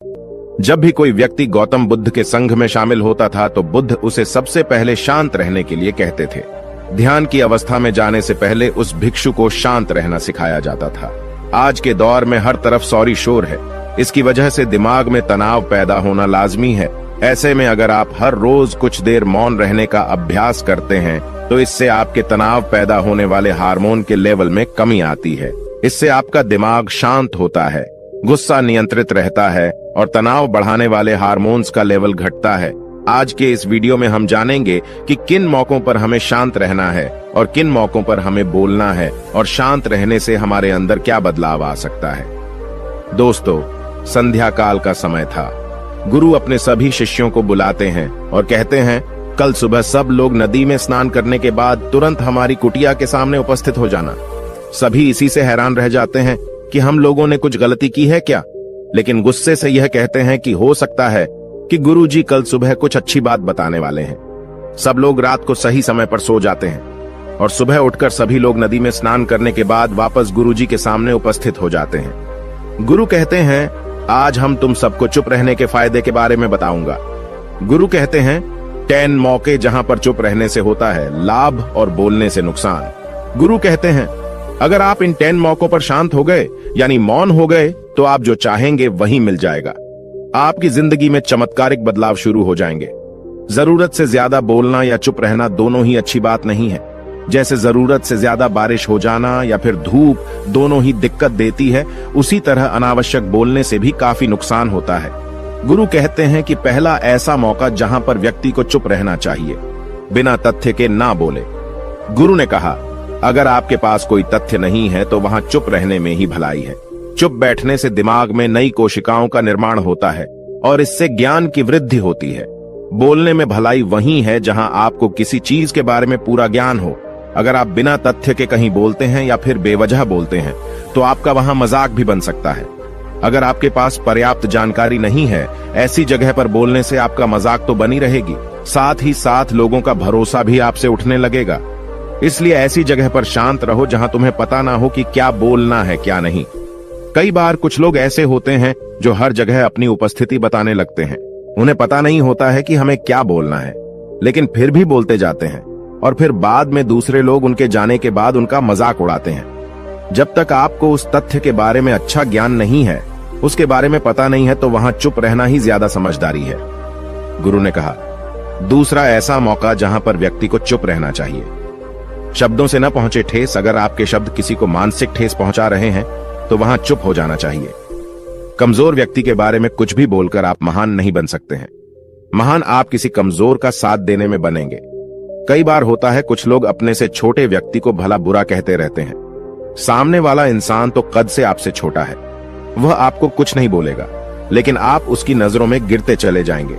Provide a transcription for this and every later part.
जब भी कोई व्यक्ति गौतम बुद्ध के संघ में शामिल होता था तो बुद्ध उसे सबसे पहले शांत रहने के लिए कहते थे। ध्यान की अवस्था में जाने से पहले उस भिक्षु को शांत रहना सिखाया जाता था। आज के दौर में हर तरफ सौरी शोर है। इसकी वजह से दिमाग में तनाव पैदा होना लाजमी है। ऐसे में अगर आप हर रोज कुछ देर मौन रहने का अभ्यास करते हैं तो इससे आपके तनाव पैदा होने वाले हार्मोन के लेवल में कमी आती है। इससे आपका दिमाग शांत होता है, गुस्सा नियंत्रित रहता है और तनाव बढ़ाने वाले हार्मोन्स का लेवल घटता है। आज के इस वीडियो में हम जानेंगे कि किन मौकों पर हमें शांत रहना है और किन मौकों पर हमें बोलना है और शांत रहने से हमारे अंदर क्या बदलाव आ सकता है। दोस्तों, संध्या काल का समय था। गुरु अपने सभी शिष्यों को बुलाते हैं और कहते हैं, कल सुबह सब लोग नदी में स्नान करने के बाद तुरंत हमारी कुटिया के सामने उपस्थित हो जाना। सभी इसी से हैरान रह जाते हैं कि हम लोगों ने कुछ गलती की है क्या, लेकिन गुस्से से यह कहते हैं कि हो सकता है कि गुरुजी कल सुबह कुछ अच्छी बात बताने वाले हैं। सब लोग रात को सही समय पर सो जाते हैं और सुबह उठकर सभी लोग नदी में स्नान करने के बाद वापस गुरुजी के सामने उपस्थित हो जाते हैं। गुरु कहते हैं, आज हम तुम सबको चुप रहने के फायदे के बारे में बताऊंगा। गुरु कहते हैं, 10 मौके जहां पर चुप रहने से होता है लाभ और बोलने से नुकसान। गुरु कहते हैं, अगर आप इन 10 मौकों पर शांत हो गए यानी मौन हो गए तो आप जो चाहेंगे वही मिल जाएगा। आपकी जिंदगी में चमत्कारिक बदलाव शुरू हो जाएंगे। जरूरत से ज्यादा बोलना या चुप रहना दोनों ही अच्छी बात नहीं है। जैसे जरूरत से ज्यादा बारिश हो जाना या फिर धूप दोनों ही दिक्कत देती है, उसी तरह अनावश्यक बोलने से भी काफी नुकसान होता है। गुरु कहते हैं कि पहला ऐसा मौका जहां पर व्यक्ति को चुप रहना चाहिए, बिना तथ्य के ना बोले। गुरु ने कहा, अगर आपके पास कोई तथ्य नहीं है तो वहां चुप रहने में ही भलाई है। चुप बैठने से दिमाग में नई कोशिकाओं का निर्माण होता है और इससे ज्ञान की वृद्धि होती है। बोलने में भलाई वही है जहां आपको किसी चीज के बारे में पूरा ज्ञान हो। अगर आप बिना तथ्य के कहीं बोलते हैं या फिर बेवजह बोलते हैं तो आपका वहां मजाक भी बन सकता है। अगर आपके पास पर्याप्त जानकारी नहीं है, ऐसी जगह पर बोलने से आपका मजाक तो बनी रहेगी, साथ ही साथ लोगों का भरोसा भी आपसे उठने लगेगा। इसलिए ऐसी जगह पर शांत रहो जहां तुम्हें पता ना हो कि क्या बोलना है क्या नहीं। कई बार कुछ लोग ऐसे होते हैं जो हर जगह अपनी उपस्थिति बताने लगते हैं। उन्हें पता नहीं होता है कि हमें क्या बोलना है, लेकिन फिर भी बोलते जाते हैं और फिर बाद में दूसरे लोग उनके जाने के बाद उनका मजाक उड़ाते हैं। जब तक आपको उस तथ्य के बारे में अच्छा ज्ञान नहीं है, उसके बारे में पता नहीं है, तो वहां चुप रहना ही ज्यादा समझदारी है। गुरु ने कहा, दूसरा ऐसा मौका जहां पर व्यक्ति को चुप रहना चाहिए। शब्दों से न पहुंचे ठेस। अगर आपके शब्द किसी को मानसिक ठेस पहुंचा रहे हैं तो वहां चुप हो जाना चाहिए। कमजोर व्यक्ति के बारे में कुछ भी बोलकर आप महान नहीं बन सकते हैं। महान आप किसी कमजोर का साथ देने में बनेंगे। कई बार होता है कुछ लोग अपने से छोटे व्यक्ति को भला बुरा कहते रहते हैं। सामने वाला इंसान तो कद से आपसे छोटा है, वह आपको कुछ नहीं बोलेगा, लेकिन आप उसकी नजरों में गिरते चले जाएंगे।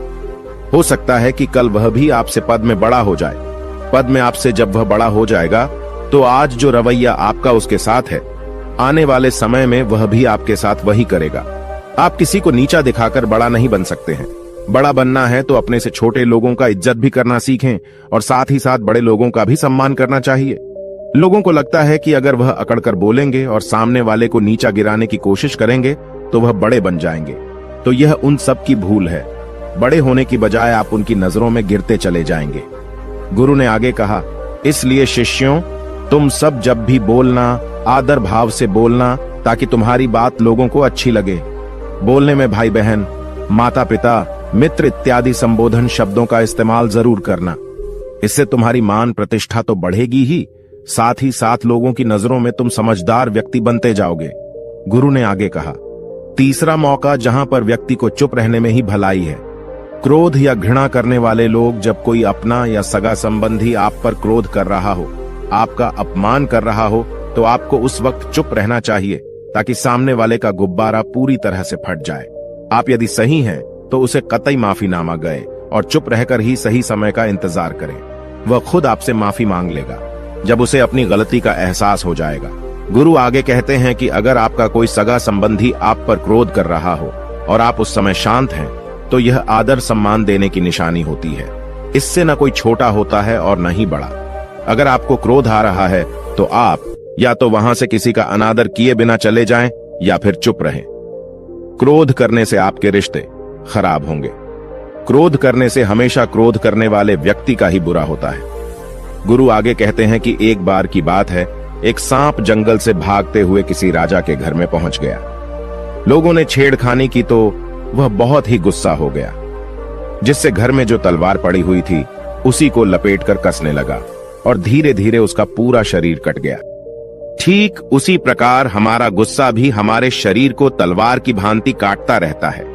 हो सकता है कि कल वह भी आपसे पद में बड़ा हो जाए। पद में आपसे जब वह बड़ा हो जाएगा तो आज जो रवैया आपका उसके साथ है, आने वाले समय में वह भी आपके साथ वही करेगा। आप किसी को नीचा दिखाकर बड़ा नहीं बन सकते हैं। बड़ा बनना है तो अपने से छोटे लोगों का इज्जत भी करना सीखें और साथ ही साथ बड़े लोगों का भी सम्मान करना चाहिए। लोगों को लगता है कि अगर वह अकड़कर बोलेंगे और सामने वाले को नीचा गिराने की कोशिश करेंगे तो वह बड़े बन जाएंगे, तो यह उन सब की भूल है। बड़े होने की बजाय आप उनकी नजरों में गिरते चले जाएंगे। गुरु ने आगे कहा, इसलिए शिष्यों, तुम सब जब भी बोलना आदर भाव से बोलना ताकि तुम्हारी बात लोगों को अच्छी लगे। बोलने में भाई बहन, माता पिता, मित्र इत्यादि संबोधन शब्दों का इस्तेमाल जरूर करना। इससे तुम्हारी मान प्रतिष्ठा तो बढ़ेगी ही, साथ ही साथ लोगों की नजरों में तुम समझदार व्यक्ति बनते जाओगे। गुरु ने आगे कहा, तीसरा मौका जहां पर व्यक्ति को चुप रहने में ही भलाई है। क्रोध या घृणा करने वाले लोग, जब कोई अपना या सगा संबंधी आप पर क्रोध कर रहा हो, आपका अपमान कर रहा हो, तो आपको उस वक्त चुप रहना चाहिए ताकि सामने वाले का गुब्बारा पूरी तरह से फट जाए। आप यदि सही हैं तो उसे कतई माफीनामा गए और चुप रहकर ही सही समय का इंतजार करें। वह खुद आपसे माफी मांग लेगा जब उसे अपनी गलती का एहसास हो जाएगा। गुरु आगे कहते हैं कि अगर आपका कोई सगा संबंधी आप पर क्रोध कर रहा हो और आप उस समय शांत हैं, तो यह आदर सम्मान देने की निशानी होती है। इससे न कोई छोटा होता है और न ही बड़ा। अगर आपको क्रोध आ रहा है तो आप या तो वहां से किसी का अनादर किए बिना चले जाएं या फिर चुप रहें। क्रोध करने से आपके रिश्ते खराब होंगे। क्रोध करने से हमेशा क्रोध करने वाले व्यक्ति का ही बुरा होता है। गुरु आगे कहते हैं कि एक बार की बात है, एक सांप जंगल से भागते हुए किसी राजा के घर में पहुंच गया। लोगों ने छेड़खानी की तो वह बहुत ही गुस्सा हो गया, जिससे घर में जो तलवार पड़ी हुई थी उसी को लपेटकर कसने लगा और धीरे धीरे उसका पूरा शरीर कट गया। ठीक उसी प्रकार हमारा गुस्सा भी हमारे शरीर को तलवार की भांति काटता रहता है।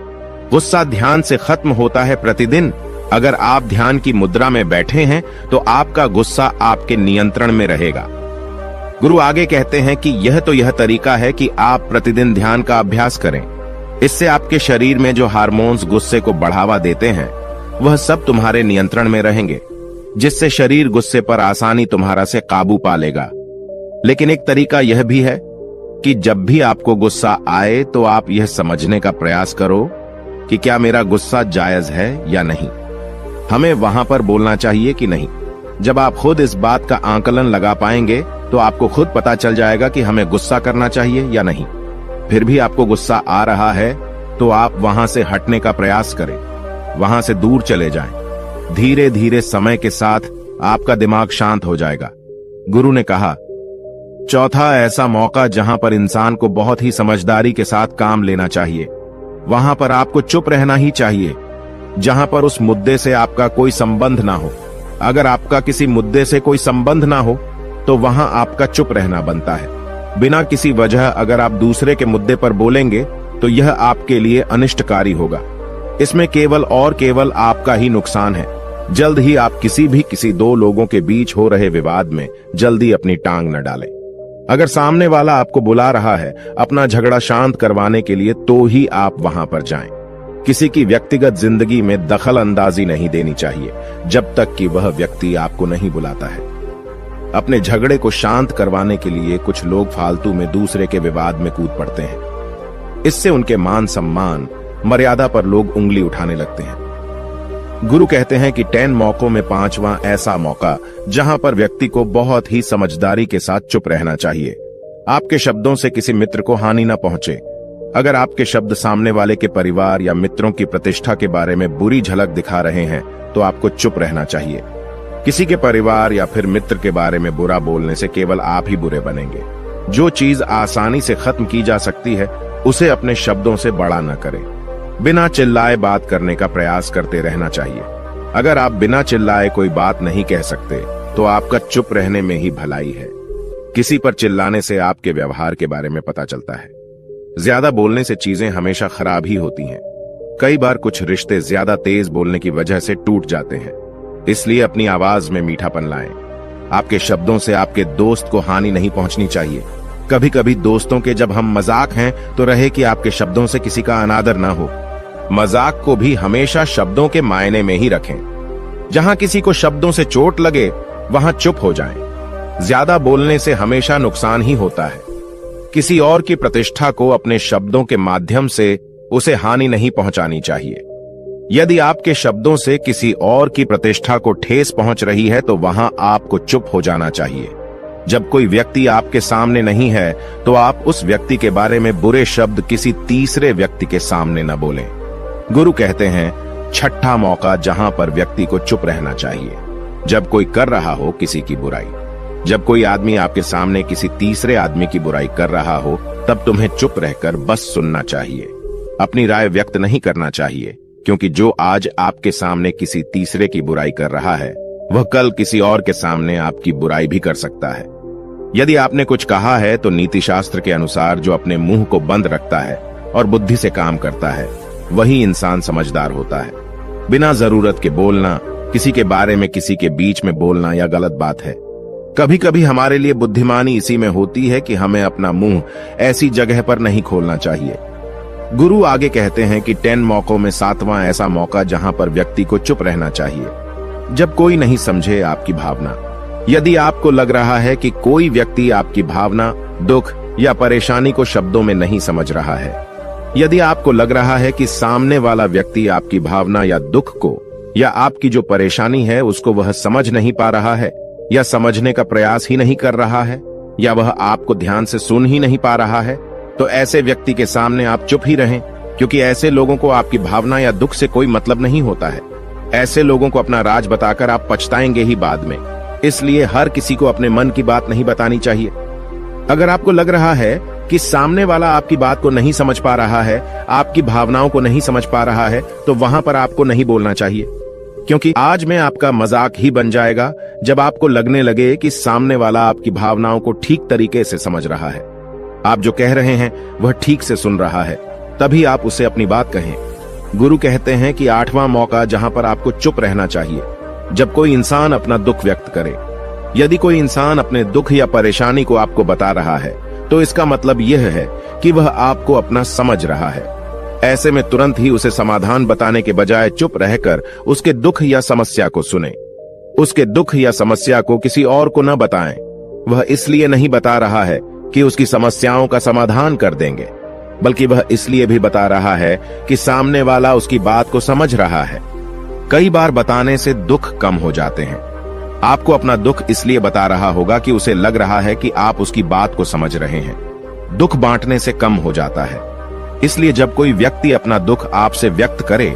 गुस्सा ध्यान से खत्म होता है प्रतिदिन। अगर आप ध्यान की मुद्रा में बैठे हैं तो आपका गुस्सा आपके नियंत्रण में रहेगा। गुरु आगे कहते हैं कि यह तरीका है कि आप प्रतिदिन ध्यान का अभ्यास करें। इससे आपके शरीर में जो हार्मोन्स गुस्से को बढ़ावा देते हैं वह सब तुम्हारे नियंत्रण में रहेंगे, जिससे शरीर गुस्से पर आसानी तुम्हारा से काबू पा लेगा। लेकिन एक तरीका यह भी है कि जब भी आपको गुस्सा आए तो आप यह समझने का प्रयास करो कि क्या मेरा गुस्सा जायज है या नहीं। हमें वहां पर बोलना चाहिए कि नहीं। जब आप खुद इस बात का आकलन लगा पाएंगे तो आपको खुद पता चल जाएगा कि हमें गुस्सा करना चाहिए या नहीं। फिर भी आपको गुस्सा आ रहा है तो आप वहां से हटने का प्रयास करें, वहां से दूर चले जाएं। धीरे धीरे समय के साथ आपका दिमाग शांत हो जाएगा। गुरु ने कहा, चौथा ऐसा मौका जहां पर इंसान को बहुत ही समझदारी के साथ काम लेना चाहिए, वहां पर आपको चुप रहना ही चाहिए, जहां पर उस मुद्दे से आपका कोई संबंध ना हो। अगर आपका किसी मुद्दे से कोई संबंध ना हो तो वहां आपका चुप रहना बनता है। बिना किसी वजह अगर आप दूसरे के मुद्दे पर बोलेंगे तो यह आपके लिए अनिष्टकारी होगा। इसमें केवल और केवल आपका ही नुकसान है। जल्द ही आप किसी दो लोगों के बीच हो रहे विवाद में जल्दी अपनी टांग न डालें। अगर सामने वाला आपको बुला रहा है अपना झगड़ा शांत करवाने के लिए तो ही आप वहां पर जाएं। किसी की व्यक्तिगत जिंदगी में दखल अंदाजी नहीं देनी चाहिए जब तक कि वह व्यक्ति आपको नहीं बुलाता है। अपने झगड़े को शांत करवाने के लिए कुछ लोग फालतू में दूसरे के विवाद में कूद पड़ते हैं। इससे उनके मान सम्मान मर्यादा पर लोग उंगली उठाने लगते हैं। गुरु कहते हैं कि 10 मौकों में 5वां ऐसा मौका जहां पर व्यक्ति को बहुत ही समझदारी के साथ चुप रहना चाहिए। आपके शब्दों से किसी मित्र को हानि न पहुंचे। अगर आपके शब्द सामने वाले के परिवार या मित्रों की प्रतिष्ठा के बारे में बुरी झलक दिखा रहे हैं तो आपको चुप रहना चाहिए। किसी के परिवार या फिर मित्र के बारे में बुरा बोलने से केवल आप ही बुरे बनेंगे। जो चीज आसानी से खत्म की जा सकती है उसे अपने शब्दों से बड़ा न करें। बिना चिल्लाए बात करने का प्रयास करते रहना चाहिए। अगर आप बिना चिल्लाए कोई बात नहीं कह सकते तो आपका चुप रहने में ही भलाई है। किसी पर चिल्लाने से आपके व्यवहार के बारे में पता चलता है। ज्यादा बोलने से चीजें हमेशा खराब ही होती हैं। कई बार कुछ रिश्ते ज्यादा तेज बोलने की वजह से टूट जाते हैं। इसलिए अपनी आवाज में मीठापन लाएं। आपके शब्दों से आपके दोस्त को हानि नहीं पहुंचनी चाहिए। कभी कभी दोस्तों के जब हम मजाक हैं तो रहे कि आपके शब्दों से किसी का अनादर ना हो। मजाक को भी हमेशा शब्दों के मायने में ही रखें। जहां किसी को शब्दों से चोट लगे वहां चुप हो जाएं। ज्यादा बोलने से हमेशा नुकसान ही होता है। किसी और की प्रतिष्ठा को अपने शब्दों के माध्यम से उसे हानि नहीं पहुंचानी चाहिए। यदि आपके शब्दों से किसी और की प्रतिष्ठा को ठेस पहुंच रही है तो वहां आपको चुप हो जाना चाहिए। जब कोई व्यक्ति आपके सामने नहीं है तो आप उस व्यक्ति के बारे में बुरे शब्द किसी तीसरे व्यक्ति के सामने न बोलें। गुरु कहते हैं, छठा मौका जहां पर व्यक्ति को चुप रहना चाहिए, जब कोई कर रहा हो किसी की बुराई। जब कोई आदमी आपके सामने किसी तीसरे आदमी की बुराई कर रहा हो तब तुम्हें चुप रहकर बस सुनना चाहिए। अपनी राय व्यक्त नहीं करना चाहिए, क्योंकि जो आज आपके सामने किसी तीसरे की बुराई कर रहा है वह कल किसी और के सामने आपकी बुराई भी कर सकता है। यदि आपने कुछ कहा है तो नीति शास्त्र के अनुसार जो अपने मुंह को बंद रखता है और बुद्धि से काम करता है वही इंसान समझदार होता है। बिना जरूरत के बोलना, किसी के बारे में किसी के बीच में बोलना यह गलत बात है। कभी कभी हमारे लिए बुद्धिमानी इसी में होती है कि हमें अपना मुंह ऐसी जगह पर नहीं खोलना चाहिए। गुरु आगे कहते हैं कि 10 मौकों में 7वां ऐसा मौका जहां पर व्यक्ति को चुप रहना चाहिए, जब कोई नहीं समझे आपकी भावना। यदि आपको लग रहा है कि कोई व्यक्ति आपकी भावना, दुख या परेशानी को शब्दों में नहीं समझ रहा है, यदि आपको लग रहा है कि सामने वाला व्यक्ति आपकी भावना या दुख को या आपकी जो परेशानी है उसको वह समझ नहीं पा रहा है या समझने का प्रयास ही नहीं कर रहा है या वह आपको ध्यान से सुन ही नहीं पा रहा है, तो ऐसे व्यक्ति के सामने आप चुप ही रहें। क्योंकि ऐसे लोगों को आपकी भावना या दुख से कोई मतलब नहीं होता है। ऐसे लोगों को अपना राज बताकर आप पछताएंगे ही बाद में। इसलिए हर किसी को अपने मन की बात नहीं बतानी चाहिए। अगर आपको लग रहा है कि सामने वाला आपकी बात को नहीं समझ पा रहा है, आपकी भावनाओं को नहीं समझ पा रहा है, तो वहां पर आपको नहीं बोलना चाहिए, क्योंकि आज में आपका मजाक ही बन जाएगा जब आपको लगने लगे कि सामने वाला आपकी भावनाओं को ठीक तरीके से समझ रहा है, आप जो कह रहे हैं वह ठीक से सुन रहा है, तभी आप उसे अपनी बात कहें। गुरु कहते हैं कि 8वां मौका जहां पर आपको चुप रहना चाहिए, जब कोई इंसान अपना दुख व्यक्त करे। यदि कोई इंसान अपने दुख या परेशानी को आपको बता रहा है, तो इसका मतलब यह है कि वह आपको अपना समझ रहा है। ऐसे में तुरंत ही उसे समाधान बताने के बजाय चुप रहकर उसके दुख या समस्या को सुने। उसके दुख या समस्या को किसी और को न बताएं। वह इसलिए नहीं बता रहा है कि उसकी समस्याओं का समाधान कर देंगे, बल्कि वह इसलिए भी बता रहा है कि सामने वाला उसकी बात को समझ रहा है। कई बार बताने से दुख कम हो जाते हैं। आपको अपना दुख इसलिए बता रहा होगा कि उसे लग रहा है कि आप उसकी बात को समझ रहे हैं। दुख बांटने से कम हो जाता है। इसलिए जब कोई व्यक्ति अपना दुख आपसे व्यक्त करे,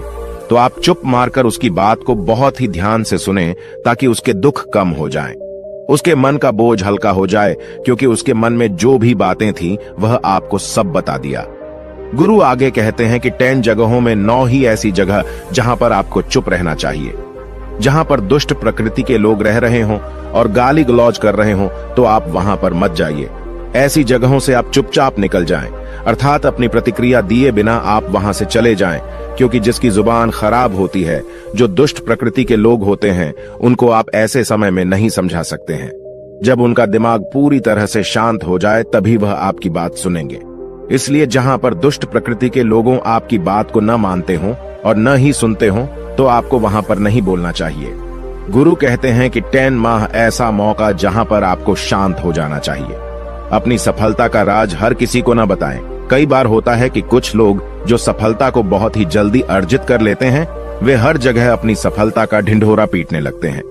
तो आप चुप मारकर उसकी बात को बहुत ही ध्यान से सुने, ताकि उसके दुख कम हो जाएं। उसके मन का बोझ हल्का हो जाए, क्योंकि उसके मन में जो भी बातें थीं वह आपको सब बता दिया। गुरु आगे कहते हैं कि 10 जगहों में 9 ही ऐसी जगह जहां पर आपको चुप रहना चाहिए। जहां पर दुष्ट प्रकृति के लोग रह रहे हों और गाली गलौज कर रहे हों, तो आप वहां पर मत जाइए। ऐसी जगहों से आप चुपचाप निकल जाएं, अर्थात अपनी प्रतिक्रिया दिए बिना आप वहां से चले जाएं, क्योंकि जिसकी जुबान खराब होती है, जो दुष्ट प्रकृति के लोग होते हैं, उनको आप ऐसे समय में नहीं समझा सकते हैं। जब उनका दिमाग पूरी तरह से शांत हो जाए, तभी वह आपकी बात सुनेंगे। इसलिए जहां पर दुष्ट प्रकृति के लोगों आपकी बात को न मानते हों और न ही सुनते हों, तो आपको वहां पर नहीं बोलना चाहिए। गुरु कहते हैं कि 10 माह ऐसा मौका जहां पर आपको शांत हो जाना चाहिए। अपनी सफलता का राज हर किसी को न बताएं। कई बार होता है कि कुछ लोग जो सफलता को बहुत ही जल्दी अर्जित कर लेते हैं, वे हर जगह अपनी सफलता का ढिंढोरा पीटने लगते हैं।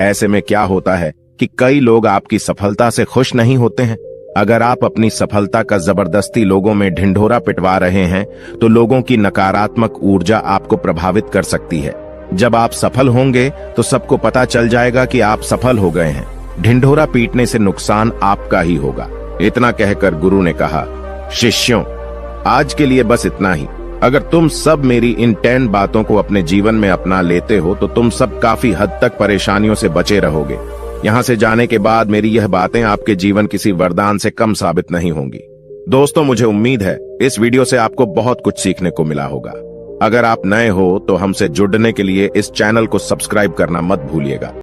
ऐसे में क्या होता है कि कई लोग आपकी सफलता से खुश नहीं होते हैं। अगर आप अपनी सफलता का जबरदस्ती लोगों में ढिंढोरा पिटवा रहे हैं, तो लोगों की नकारात्मक ऊर्जा आपको प्रभावित कर सकती है। जब आप सफल होंगे तो सबको पता चल जाएगा कि आप सफल हो गए हैं। ढिंढोरा पीटने से नुकसान आपका ही होगा। इतना कहकर गुरु ने कहा, शिष्यों, आज के लिए बस इतना ही। अगर तुम सब मेरी इन 10 बातों को अपने जीवन में अपना लेते हो, तो तुम सब काफी हद तक परेशानियों से बचे रहोगे। यहाँ से जाने के बाद मेरी यह बातें आपके जीवन किसी वरदान से कम साबित नहीं होंगी। दोस्तों, मुझे उम्मीद है इस वीडियो से आपको बहुत कुछ सीखने को मिला होगा। अगर आप नए हो तो हमसे जुड़ने के लिए इस चैनल को सब्सक्राइब करना मत भूलिएगा।